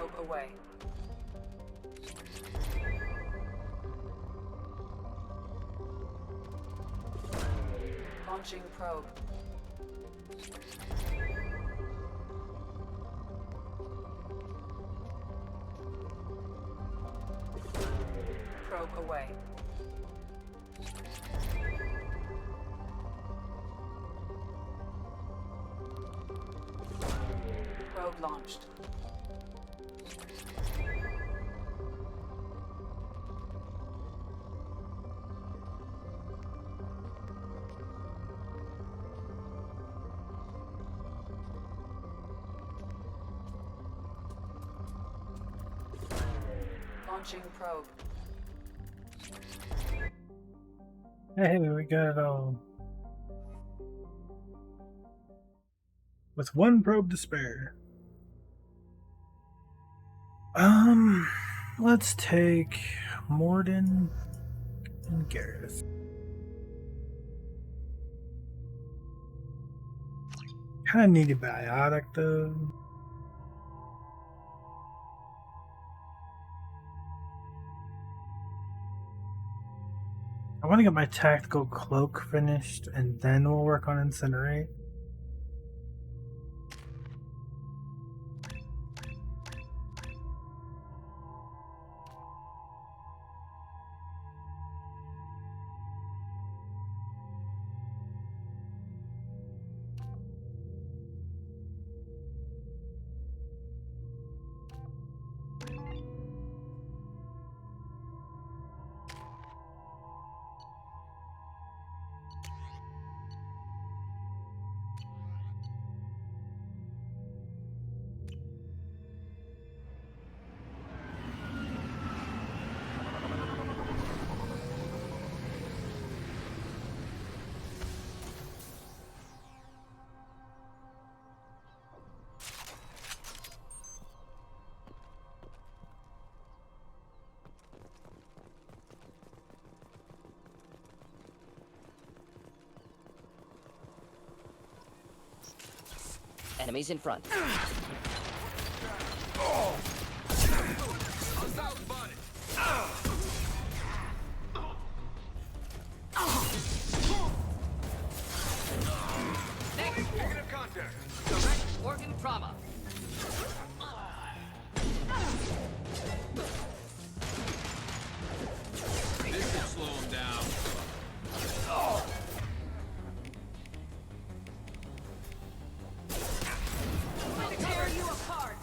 Probe away. Launching probe. Probe away. Probe launched. Launching probe. Hey, we got it all. With one probe to spare. Let's take Morden and Gareth. Kinda need a biotic though. I want to get my tactical cloak finished and then we'll work on incinerate. Enemies in front. Negative contact. Direct organ trauma. This will slow him down. I'll tear you apart.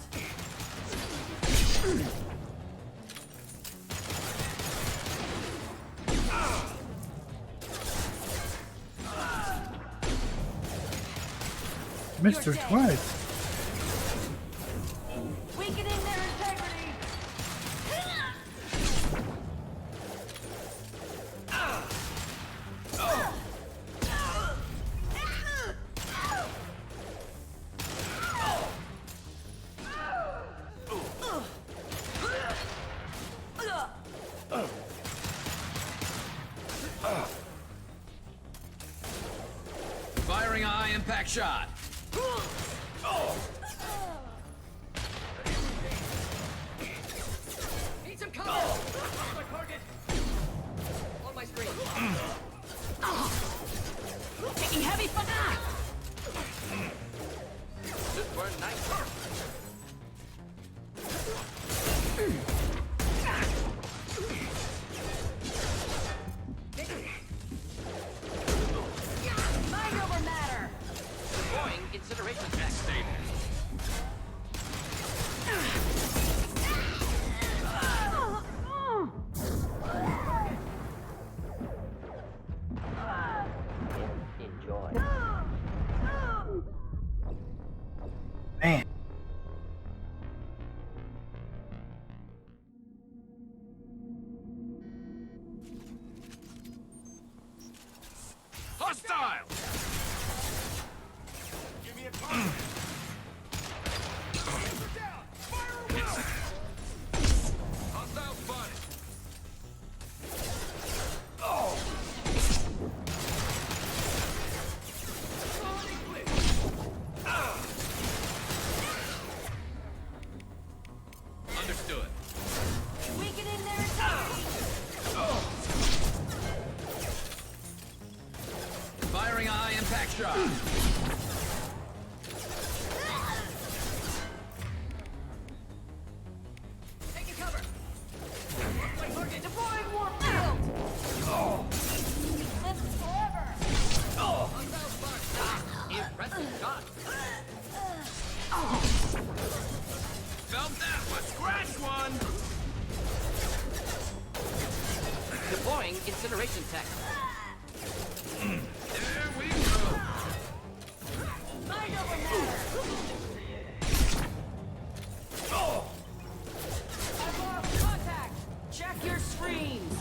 Missed her twice. Weakening their integrity. Firing a high impact shot. Need some cover. My target. On my screen. Taking heavy fire. This burn nice. Mind over matter. Deploying incineration jack. Stay there. Enjoy. Man. Hostile! Give me a target. Down! Fire away! Hostile spotted. Last one! Deploying incineration tech. There we go. Mind over matter. I've lost contact. Check your screens.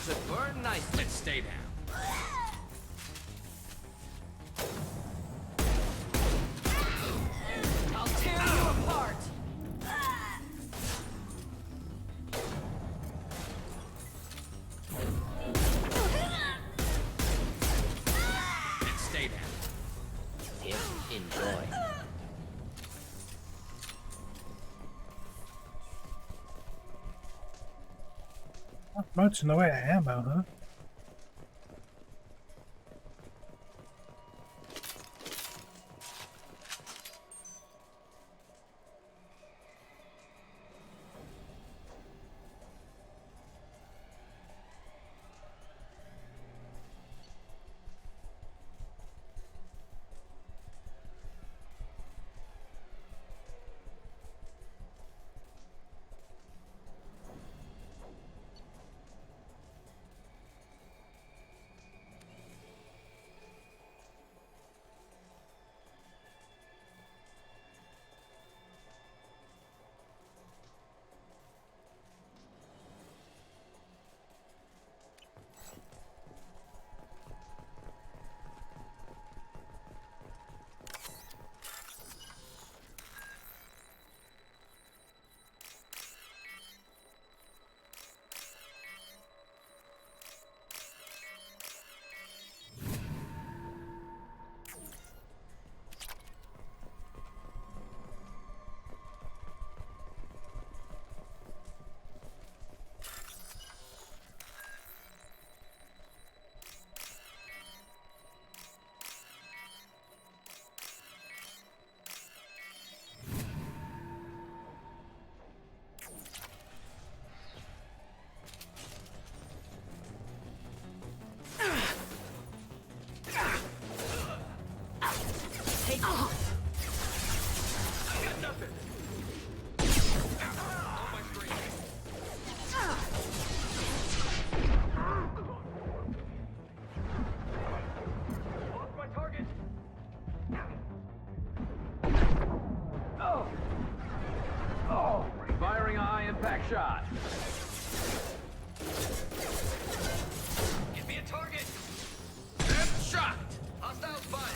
Should burn nicely. Let's stay down. I'll tear you apart. Let's stay down. Enjoy. Not much in the way of ammo, huh? Take off. I got nothing. On my screen. Lost my target. Firing a high impact shot. Give me a target. Shot. Hostile spotted.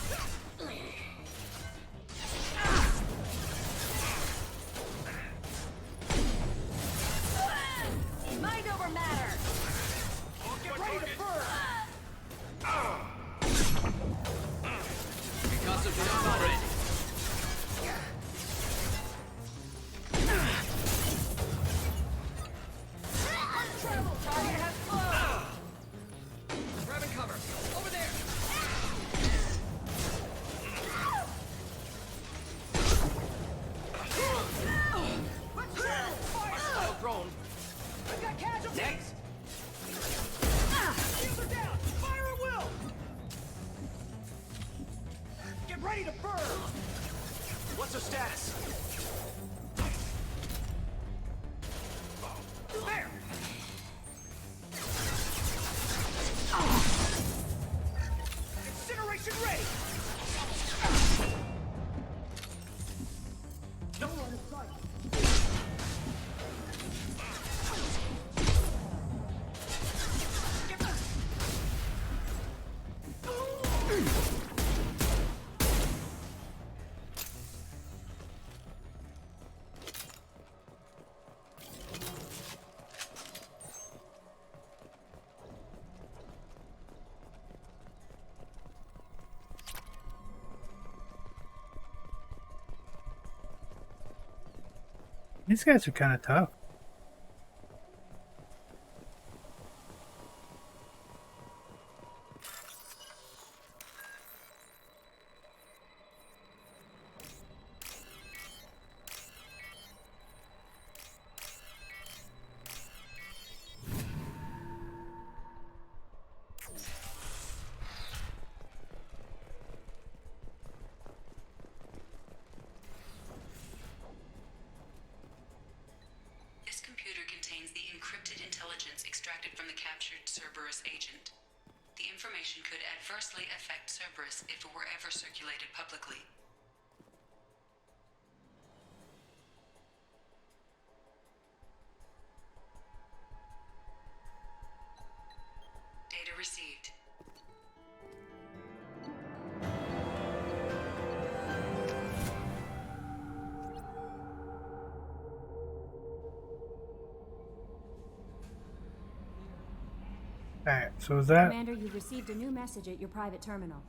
Mind over matter. Get ready to burn. Concussive shot already. Target has flown. Grabbing cover. Over there. Hostile drone. I've got casualties. Next. Shields are down. Fire at will. Get ready to burn. What's her status? There. Incineration ready. No one in sight. Get back. These guys are kind of tough. adversely affect Cerberus if it were ever circulated publicly. Data received. Alright, so is that... Commander, you've received a new message at your private terminal.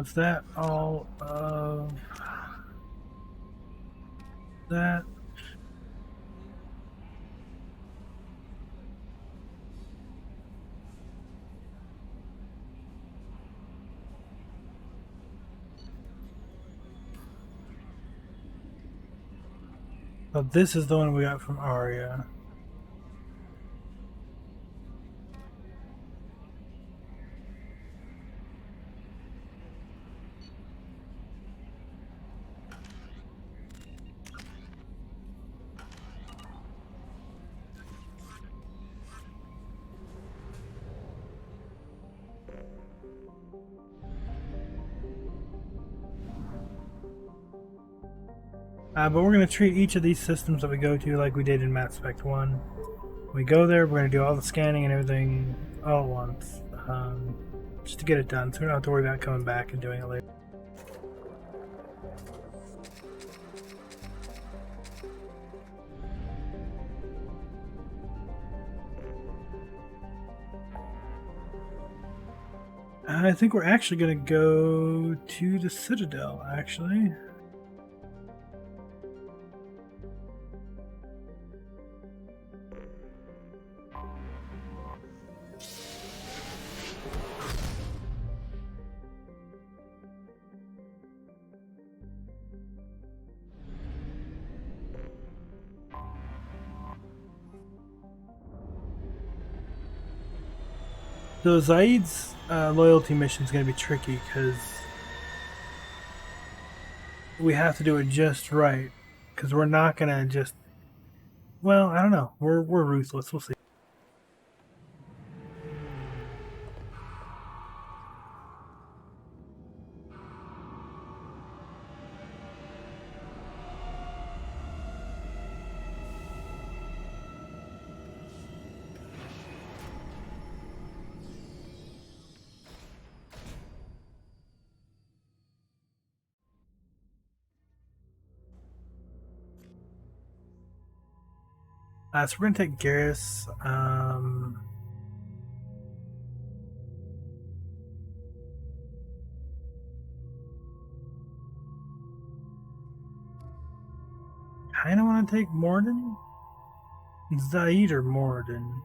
was that all of that? Oh, this is the one we got from Arya. But we're going to treat each of these systems that we go to like we did in Mass Effect 1. We go there, we're going to do all the scanning and everything all at once. Just to get it done, so we don't have to worry about coming back and doing it later. I think we're actually going to go to the Citadel, actually. So Zaid's loyalty mission is going to be tricky because we have to do it just right. Because we're not going to just... Well, I don't know. We're ruthless. We'll see. So we're going to take Garrus. Kind of want to take Morden? Zaid or Morden?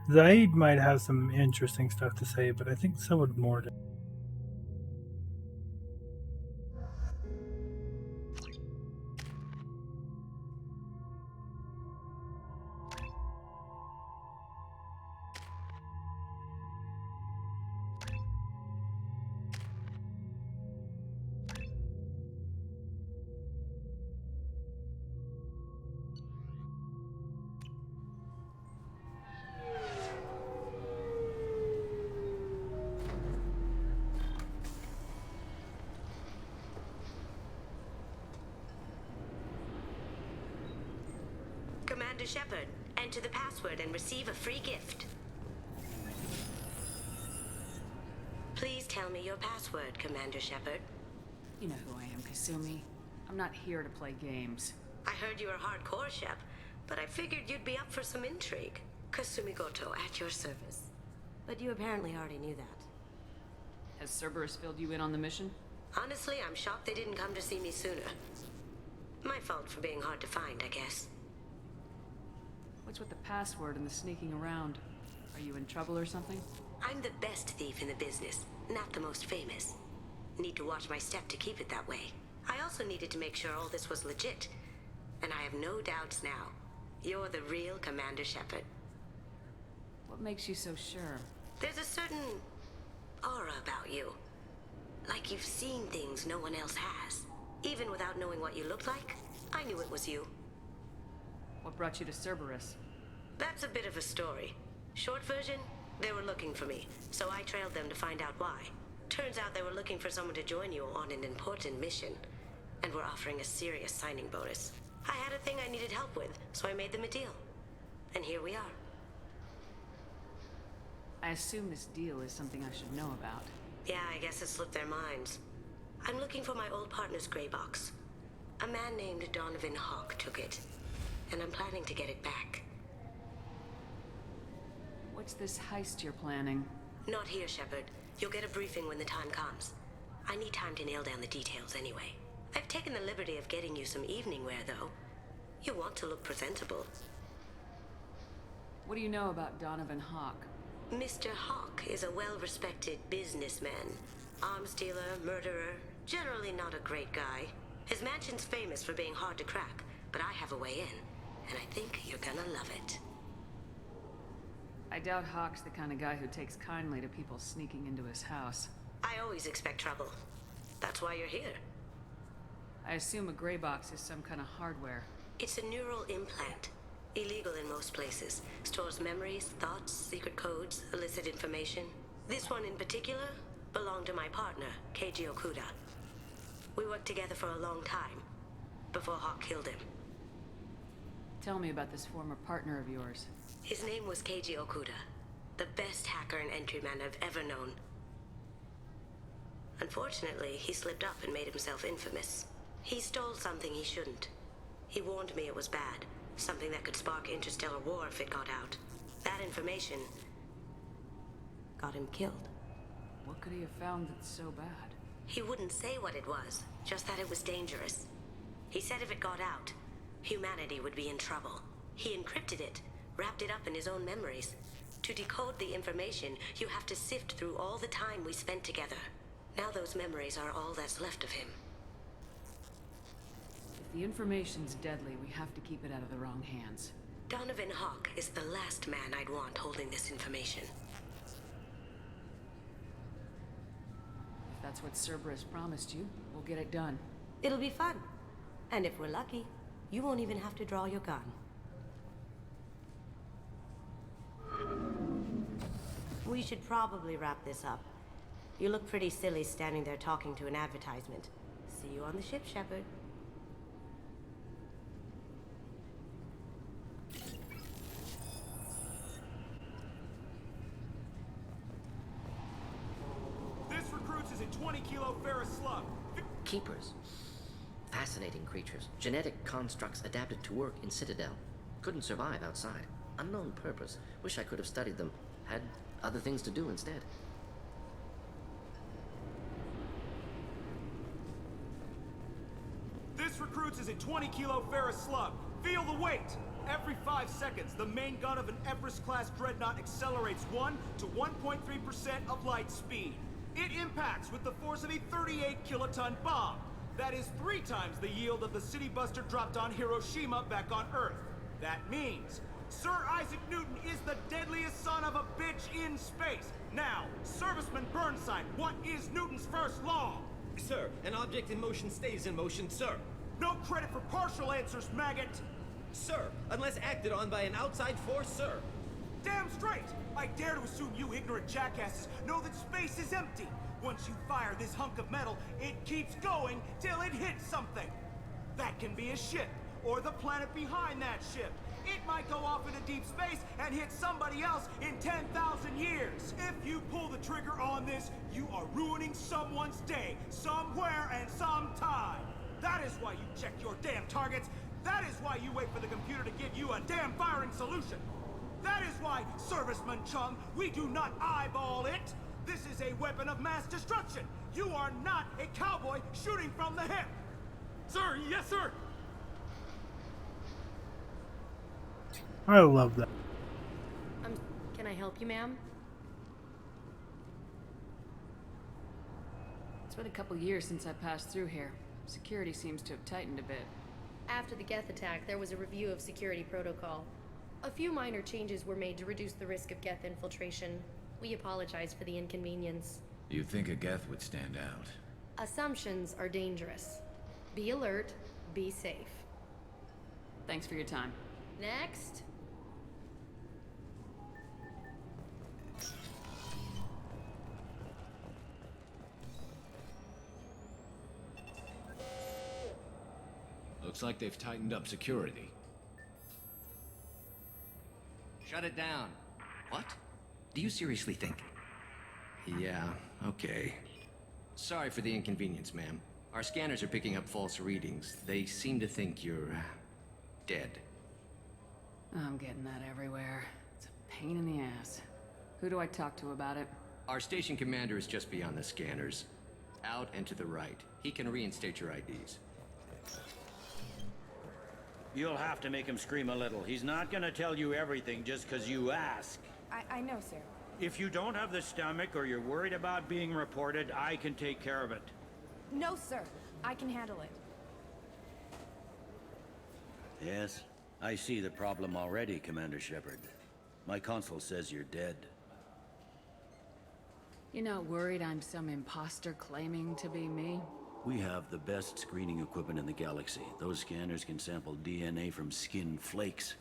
Zaid might have some interesting stuff to say, but I think so would Morden. Commander Shepard, enter the password and receive a free gift. Please Tell me your password, Commander Shepard. You know who I am, Kasumi. I'm not here to play games. I heard you were hardcore, Shep, but I figured you'd be up for some intrigue. Kasumi Goto, at your service. But you apparently already knew that. Has Cerberus filled you in on the mission? Honestly, I'm shocked they didn't come to see me sooner. My fault for being hard to find, I guess. What's with the password and the sneaking around? Are you in trouble or something? I'm the best thief in the business, not the most famous. Need to watch my step to keep it that way. I also needed to make sure all this was legit. And I have no doubts now. You're the real Commander Shepard. What makes you so sure? There's a certain aura about you. Like you've seen things no one else has. Even without knowing what you looked like, I knew it was you. What brought you to Cerberus? That's a bit of a story. Short version, they were looking for me, so I trailed them to find out why. Turns out they were looking for someone to join you on an important mission, and were offering a serious signing bonus. I had a thing I needed help with, so I made them a deal. And here we are. I assume this deal is something I should know about. Yeah, I guess it slipped their minds. I'm looking for my old partner's gray box. A man named Donovan Hawk took it, and I'm planning to get it back. What's this heist you're planning? Not here, Shepard. You'll get a briefing when the time comes. I need time to nail down the details anyway. I've taken the liberty of getting you some evening wear, though. You want to look presentable. What do you know about Donovan Hawk? Mr. Hawk is a well-respected businessman. Arms dealer, murderer, generally not a great guy. His mansion's famous for being hard to crack, but I have a way in, and I think you're gonna love it. I doubt Hawk's the kind of guy who takes kindly to people sneaking into his house. I always expect trouble. That's why you're here. I assume a gray box is some kind of hardware. It's a neural implant. Illegal in most places. Stores memories, thoughts, secret codes, illicit information. This one in particular belonged to my partner, GKuba. We worked together for a long time, before Hawk killed him. Tell me about this former partner of yours. His name was GKuba, the best hacker and entryman I've ever known. Unfortunately, he slipped up and made himself infamous. He stole something he shouldn't. He warned me it was bad, something that could spark interstellar war if it got out. That information got him killed. What could he have found that's so bad? He wouldn't say what it was, just that it was dangerous. He said if it got out, humanity would be in trouble. He encrypted it, wrapped it up in his own memories. To decode the information, you have to sift through all the time we spent together. Now those memories are all that's left of him. If the information's deadly, we have to keep it out of the wrong hands. Donovan Hawk is the last man I'd want holding this information. If that's what Cerberus promised you, we'll get it done. It'll be fun. And if we're lucky, you won't even have to draw your gun. We should probably wrap this up. You look pretty silly standing there talking to an advertisement. See you on the ship, Shepard. This recruits is a 20-kilo ferrous slug. Keepers. Fascinating creatures. Genetic constructs adapted to work in Citadel. Couldn't survive outside. Unknown purpose. Wish I could have studied them. Had other things to do instead. This recruits is a 20-kilo ferrous slug. Feel the weight! Every 5 seconds, the main gun of an Everest-class dreadnought accelerates 1 to 1.3% of light speed. It impacts with the force of a 38-kiloton bomb. That is 3 times the yield of the city buster dropped on Hiroshima back on Earth. That means Sir Isaac Newton is the deadliest son of a bitch in space. Now, Serviceman Burnside, what is Newton's first law? Sir, an object in motion stays in motion, sir. No credit for partial answers, maggot! Sir, unless acted on by an outside force, sir. Damn straight! I dare to assume you ignorant jackasses know that space is empty. Once you fire this hunk of metal, it keeps going till it hits something. That can be a ship, or the planet behind that ship. It might go off into deep space and hit somebody else in 10,000 years. If you pull the trigger on this, you are ruining someone's day, somewhere and sometime. That is why you check your damn targets. That is why you wait for the computer to give you a damn firing solution. That is why, Serviceman Chung, we do not eyeball it. This is a weapon of mass destruction. You are not a cowboy shooting from the hip. Sir, yes, sir. I love that. Can I help you, ma'am? It's been a couple years since I passed through here. Security seems to have tightened a bit. After the Geth attack, there was a review of security protocol. A few minor changes were made to reduce the risk of Geth infiltration. We apologize for the inconvenience. You think a Geth would stand out? Assumptions are dangerous. Be alert, be safe. Thanks for your time. Next. Looks like they've tightened up security. Shut it down. What? Do you seriously think? Yeah, okay. Sorry for the inconvenience, ma'am. Our scanners are picking up false readings. They seem to think you're... dead. I'm getting that everywhere. It's a pain in the ass. Who do I talk to about it? Our station commander is just beyond the scanners. Out and to the right. He can reinstate your IDs. You'll have to make him scream a little. He's not gonna tell you everything just because you ask. I know, sir. If you don't have the stomach or you're worried about being reported, I can take care of it. No, sir. I can handle it. Yes, I see the problem already, Commander Shepard. My console says you're dead. You're not worried I'm some imposter claiming to be me? We have the best screening equipment in the galaxy. Those scanners can sample DNA from skin flakes.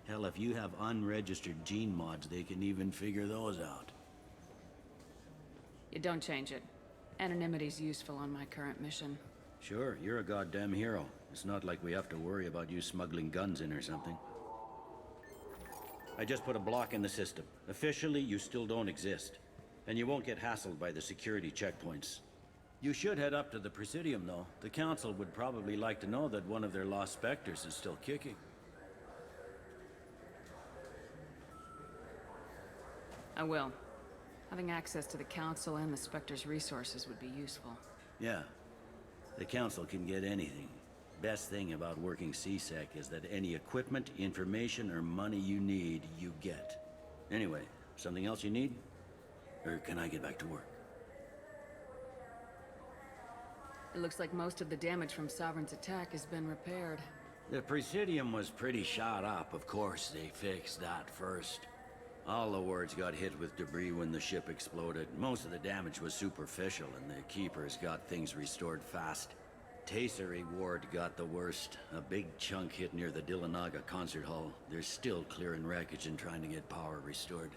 Hell, if you have unregistered gene mods, they can even figure those out. You don't change it. Anonymity's useful on my current mission. Sure, you're a goddamn hero. It's not like we have to worry about you smuggling guns in or something. I just put a block in the system. Officially, you still don't exist. And you won't get hassled by the security checkpoints. You should head up to the Presidium, though. The Council would probably like to know that one of their lost Spectres is still kicking. I will. Having access to the Council and the Spectre's resources would be useful. Yeah. The Council can get anything. Best thing about working CSEC is that any equipment, information, or money you need, you get. Anyway, something else you need? Or can I get back to work? It looks like most of the damage from Sovereign's attack has been repaired. The Presidium was pretty shot up. Of course, they fixed that first. All the wards got hit with debris when the ship exploded. Most of the damage was superficial, and the Keepers got things restored fast. Tasery Ward got the worst. A big chunk hit near the Dillanaga concert hall. They're still clearing wreckage and trying to get power restored.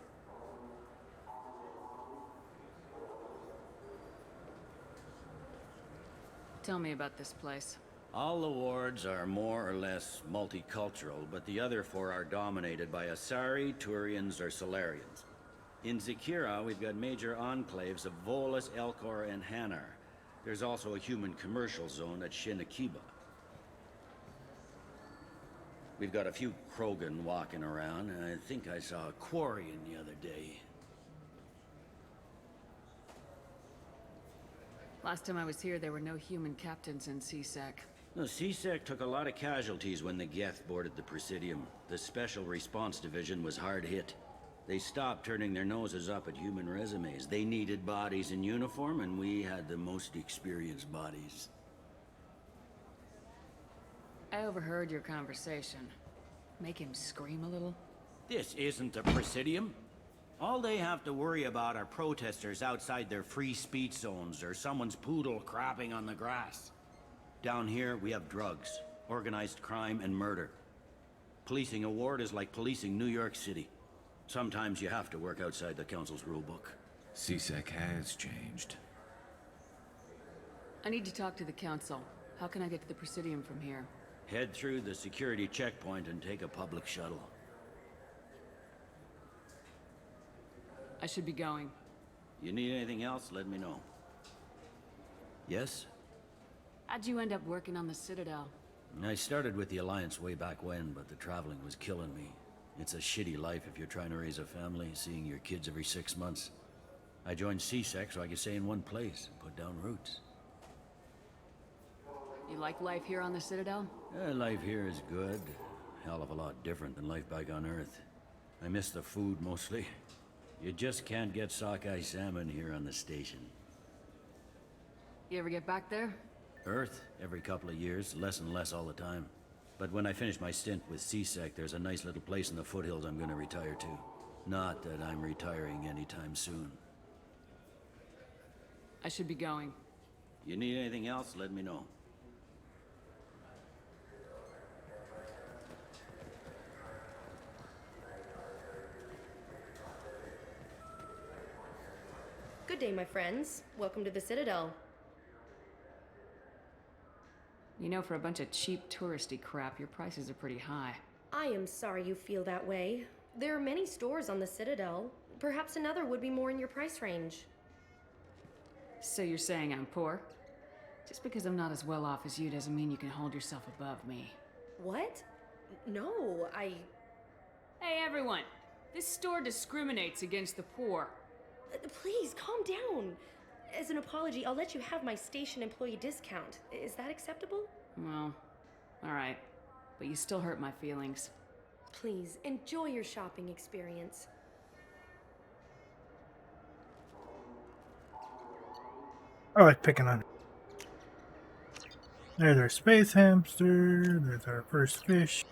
Tell me about this place. All the wards are more or less multicultural, but the other four are dominated by Asari, Turians, or Solarians. In Zakira, we've got major enclaves of Volus, Elcor, and Hanar. There's also a human commercial zone at GKuba. We've got a few Krogan walking around, and I think I saw a Quarian the other day. Last time I was here, there were no human captains in CSEC. No, CSEC took a lot of casualties when the Geth boarded the Presidium. The Special Response Division was hard hit. They stopped turning their noses up at human resumes. They needed bodies in uniform, and we had the most experienced bodies. I overheard your conversation. Make him scream a little? This isn't the Presidium. All they have to worry about are protesters outside their free speech zones or someone's poodle crapping on the grass. Down here, we have drugs, organized crime, and murder. Policing a ward is like policing New York City. Sometimes you have to work outside the Council's rulebook. CSEC has changed. I need to talk to the Council. How can I get to the Presidium from here? Head through the security checkpoint and take a public shuttle. I should be going. You need anything else, let me know. Yes? How'd you end up working on the Citadel? I started with the Alliance way back when, but the traveling was killing me. It's a shitty life if you're trying to raise a family, seeing your kids every 6 months. I joined CSEC so I could stay in one place and put down roots. You like life here on the Citadel? Life here is good. Hell of a lot different than life back on Earth. I miss the food mostly. You just can't get sockeye salmon here on the station. You ever get back there? Earth, every couple of years, less and less all the time. But when I finish my stint with CSEC, there's a nice little place in the foothills I'm gonna retire to. Not that I'm retiring anytime soon. I should be going. You need anything else, let me know. Good day, my friends. Welcome to the Citadel. You know, for a bunch of cheap touristy crap, your prices are pretty high. I am sorry you feel that way. There are many stores on the Citadel. Perhaps another would be more in your price range. So you're saying I'm poor? Just because I'm not as well off as you doesn't mean you can hold yourself above me. What? No, Hey, everyone! This store discriminates against the poor. Please, calm down. As an apology, I'll let you have my station employee discount. Is that acceptable? Well, alright. But you still hurt my feelings. Please, enjoy your shopping experience. I like picking on. There's our space hamster. There's our first fish.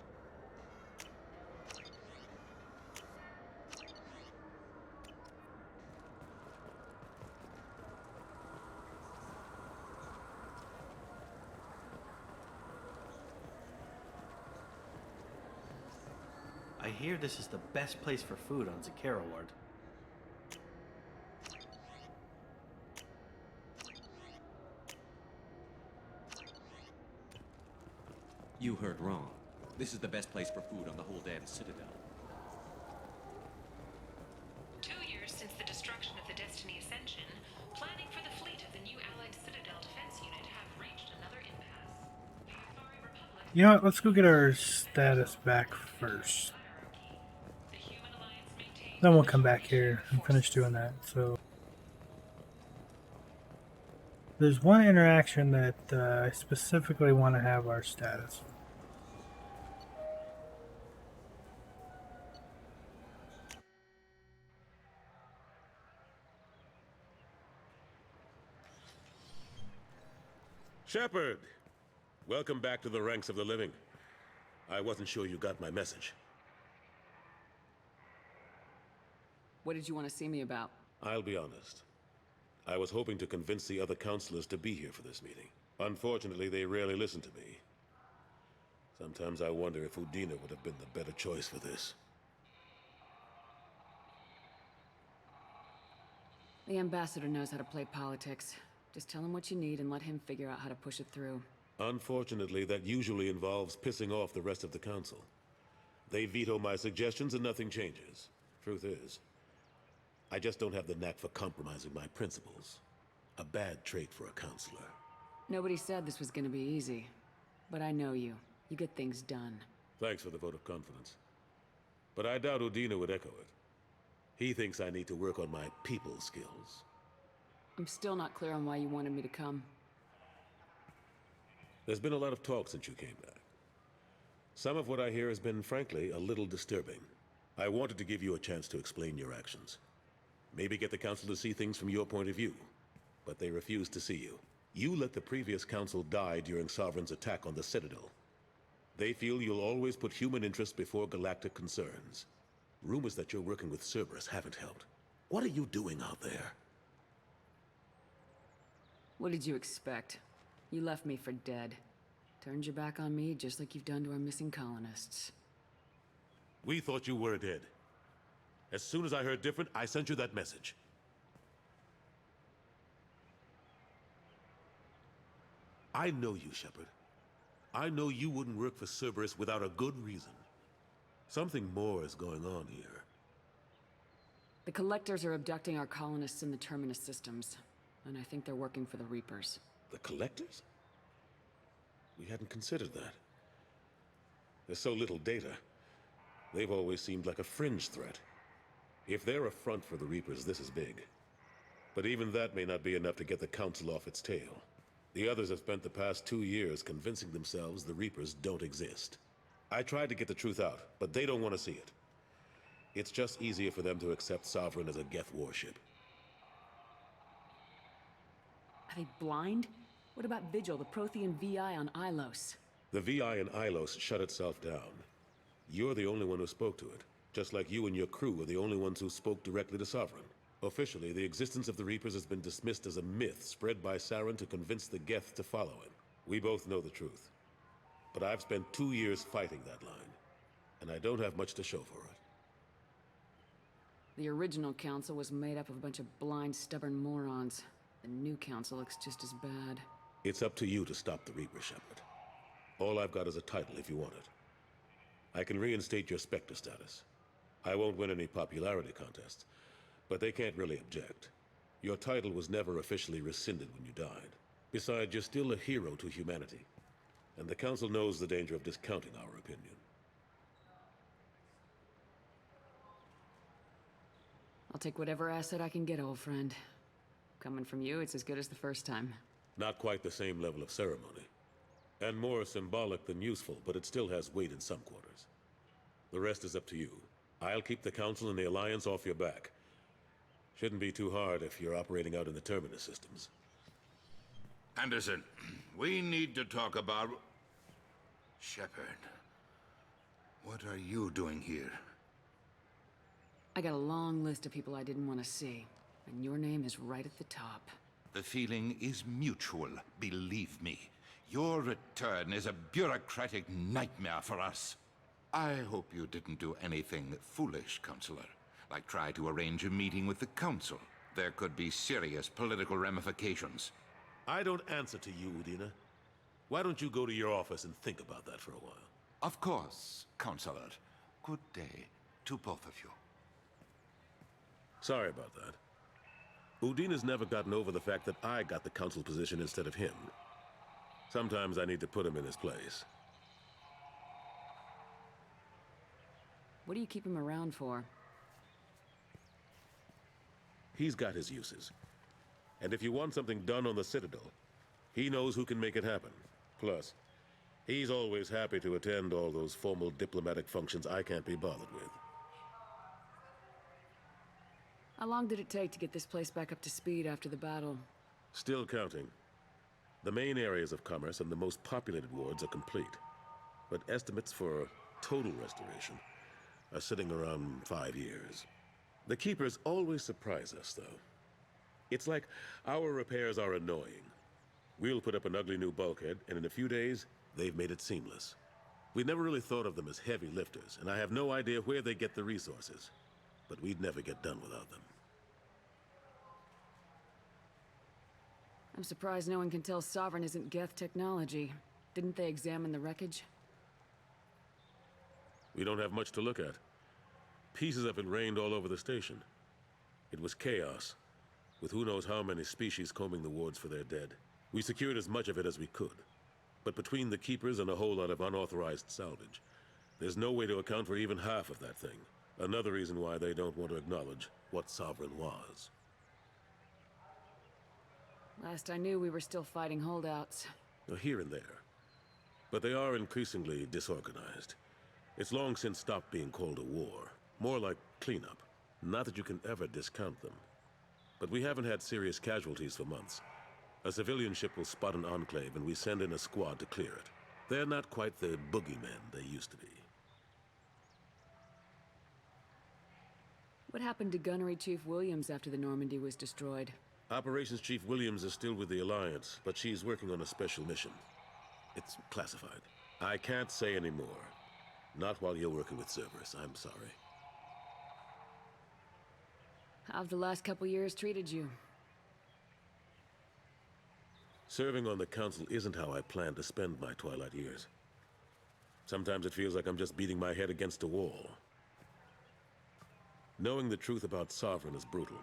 I hear this is the best place for food on Zakera Ward. You heard wrong. This is the best place for food on the whole damn Citadel. 2 years since the destruction of the Destiny Ascension, planning for the fleet of the new Allied Citadel Defense Unit have reached another impasse. The Atari Republic... You know what? Let's go get our status back first. Then we'll come back here and finish doing that. So there's one interaction that I specifically want to have our status. Shepard! Welcome back to the ranks of the living. I wasn't sure you got my message. What did you want to see me about? I'll be honest. I was hoping to convince the other counselors to be here for this meeting. Unfortunately, they rarely listen to me. Sometimes I wonder if Udina would have been the better choice for this. The ambassador knows how to play politics. Just tell him what you need and let him figure out how to push it through. Unfortunately, that usually involves pissing off the rest of the council. They veto my suggestions and nothing changes. Truth is, I just don't have the knack for compromising my principles. A bad trait for a counselor. Nobody said this was gonna be easy. But I know you. You get things done. Thanks for the vote of confidence. But I doubt Udina would echo it. He thinks I need to work on my people skills. I'm still not clear on why you wanted me to come. There's been a lot of talk since you came back. Some of what I hear has been, frankly, a little disturbing. I wanted to give you a chance to explain your actions. Maybe get the council to see things from your point of view. But they refuse to see you. You let the previous council die during Sovereign's attack on the Citadel. They feel you'll always put human interests before galactic concerns. Rumors that you're working with Cerberus haven't helped. What are you doing out there? What did you expect? You left me for dead. Turned your back on me just like you've done to our missing colonists. We thought you were dead. As soon as I heard different, I sent you that message. I know you, Shepard. I know you wouldn't work for Cerberus without a good reason. Something more is going on here. The Collectors are abducting our colonists in the Terminus systems, and I think they're working for the Reapers. The Collectors? We hadn't considered that. There's so little data. They've always seemed like a fringe threat. If they're a front for the Reapers, this is big. But even that may not be enough to get the Council off its tail. The others have spent the past 2 years convincing themselves the Reapers don't exist. I tried to get the truth out, but they don't want to see it. It's just easier for them to accept Sovereign as a Geth warship. Are they blind? What about Vigil, the Prothean VI on Ilos? The VI in Ilos shut itself down. You're the only one who spoke to it, just like you and your crew are the only ones who spoke directly to Sovereign. Officially, the existence of the Reapers has been dismissed as a myth spread by Saren to convince the Geth to follow him. We both know the truth. But I've spent 2 years fighting that line, and I don't have much to show for it. The original council was made up of a bunch of blind, stubborn morons. The new council looks just as bad. It's up to you to stop the Reaper, Shepard. All I've got is a title if you want it. I can reinstate your Spectre status. I won't win any popularity contests, but they can't really object. Your title was never officially rescinded when you died. Besides, you're still a hero to humanity. And the Council knows the danger of discounting our opinion. I'll take whatever asset I can get, old friend. Coming from you, it's as good as the first time. Not quite the same level of ceremony. And more symbolic than useful, but it still has weight in some quarters. The rest is up to you. I'll keep the Council and the Alliance off your back. Shouldn't be too hard if you're operating out in the Terminus systems. Anderson, we need to talk about... Shepard, what are you doing here? I got a long list of people I didn't want to see, and your name is right at the top. The feeling is mutual, believe me. Your return is a bureaucratic nightmare for us. I hope you didn't do anything foolish, Counselor, like try to arrange a meeting with the Council. There could be serious political ramifications. I don't answer to you, Udina. Why don't you go to your office and think about that for a while? Of course, Counselor. Good day to both of you. Sorry about that. Udina's never gotten over the fact that I got the Council position instead of him. Sometimes I need to put him in his place. What do you keep him around for? He's got his uses. And if you want something done on the Citadel, he knows who can make it happen. Plus, he's always happy to attend all those formal diplomatic functions I can't be bothered with. How long did it take to get this place back up to speed after the battle? Still counting. The main areas of commerce and the most populated wards are complete. But estimates for total restoration are sitting around 5 years. The Keepers always surprise us, though. It's like our repairs are annoying. We'll put up an ugly new bulkhead, and in a few days, they've made it seamless. We never really thought of them as heavy lifters, and I have no idea where they get the resources. But we'd never get done without them. I'm surprised no one can tell Sovereign isn't Geth technology. Didn't they examine the wreckage? We don't have much to look at. Pieces of it rained all over the station. It was chaos, with who knows how many species combing the wards for their dead. We secured as much of it as we could. But between the Keepers and a whole lot of unauthorized salvage, there's no way to account for even half of that thing. Another reason why they don't want to acknowledge what Sovereign was. Last I knew, we were still fighting holdouts. Here and there. But they are increasingly disorganized. It's long since stopped being called a war. More like cleanup. Not that you can ever discount them. But we haven't had serious casualties for months. A civilian ship will spot an enclave and we send in a squad to clear it. They're not quite the boogeymen they used to be. What happened to Gunnery Chief Williams after the Normandy was destroyed? Operations Chief Williams is still with the Alliance, but she's working on a special mission. It's classified. I can't say any more. Not while you're working with Cerberus, I'm sorry. How've the last couple years treated you? Serving on the council isn't how I plan to spend my twilight years. Sometimes it feels like I'm just beating my head against a wall. Knowing the truth about Sovereign is brutal.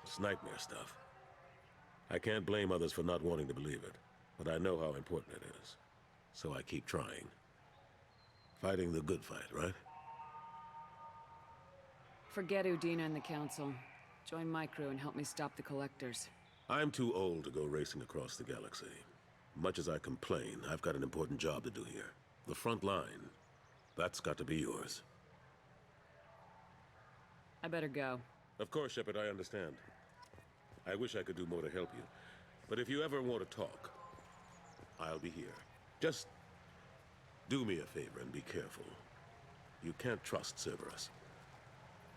It's nightmare stuff. I can't blame others for not wanting to believe it, but I know how important it is. So I keep trying. Fighting the good fight, right? Forget Udina and the council. Join my crew and help me stop the collectors. I'm too old to go racing across the galaxy. Much as I complain, I've got an important job to do here. The front line. That's got to be yours. I better go. Of course, Shepard, I understand. I wish I could do more to help you. But if you ever want to talk, I'll be here. Just do me a favor and be careful. You can't trust Cerberus.